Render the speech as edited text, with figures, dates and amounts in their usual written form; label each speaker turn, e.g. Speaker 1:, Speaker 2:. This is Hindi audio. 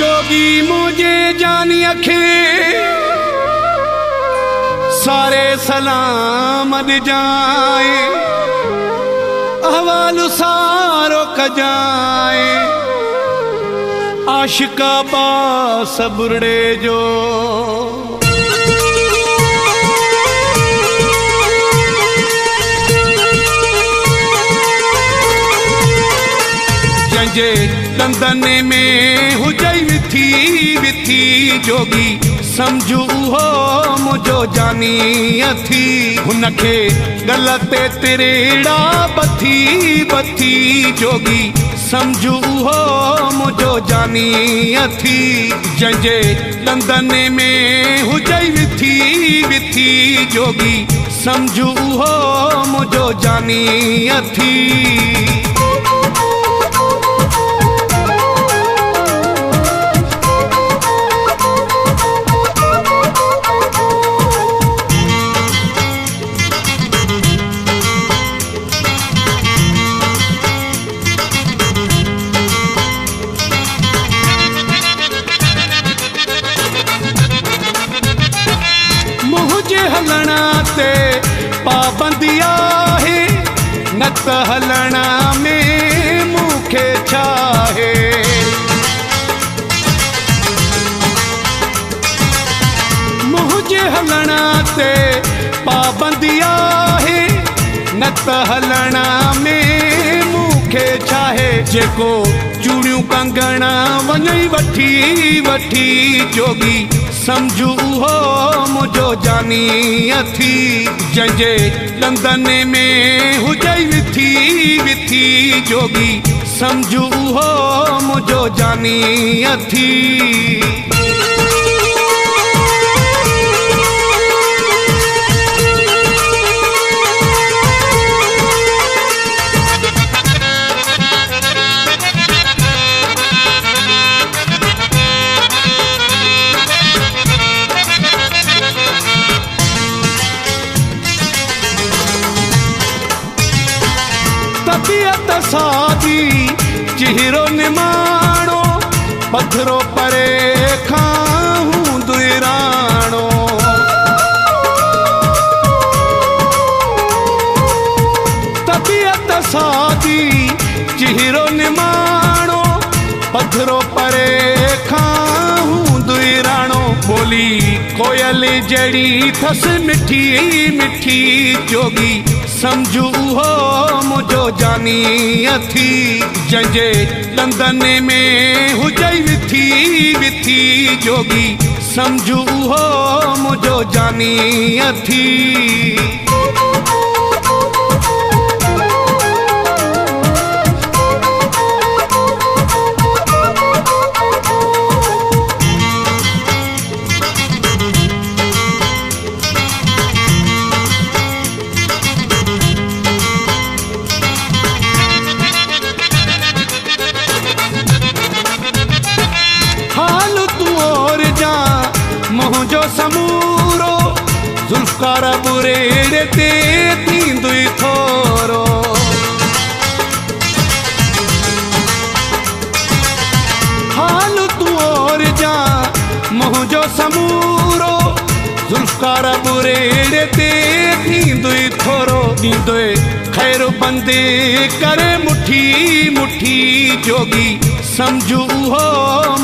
Speaker 1: जोगी मुझे जानी अखे सारे सलाम जाए अहवाल सारो कजाए आशिका बा सबुरड़े जो जंजे दंदन में हुजई विथी विथी जोगी समझू हो मुझो जानी अथी हुनखे गलते तिरेड़ा बथी बथी जोगी समझू हो मुझो जानी अथी जंजे दंदन में हुजई विथी विथी जोगी समझू हो मुझो जानी अथी हलना ते पाबंदी आहे न त हलना में मूंखे छाहे मुझे हलना ते पाबंदी आहे न त हलना में मूंखे छाहे जेको चूड़ियूं कंगण वञई वठी वठी जोगी समझू हो मुझो जानी अथी जंजे दंदन में हुजई विथी विथी जोगी समझू हो मुझो जानी अथी तबियत सादी चेहरो निमाणो पथरो परे खाऊं दुराणो तबियत सादी चेहरो निमाणो पथरो परे खाऊं दुराणो बोली कोयल जड़ी थस मिठी मिठी जोगी समझू हो मुझो जानी अथी जंजे दंदन में हुजई विथी विथी जोगी समझू हो मुझो जानी अथी मुझो समूरो जुल्फकार बुरेड़े ते थींदुई थोरो हाल तू और जा मुझो समूरो जुल्फकार बुरेड़े ते थींदुई थोरो दींदुए खैर बंदे करे मुठी मुठी जोगी समझू हो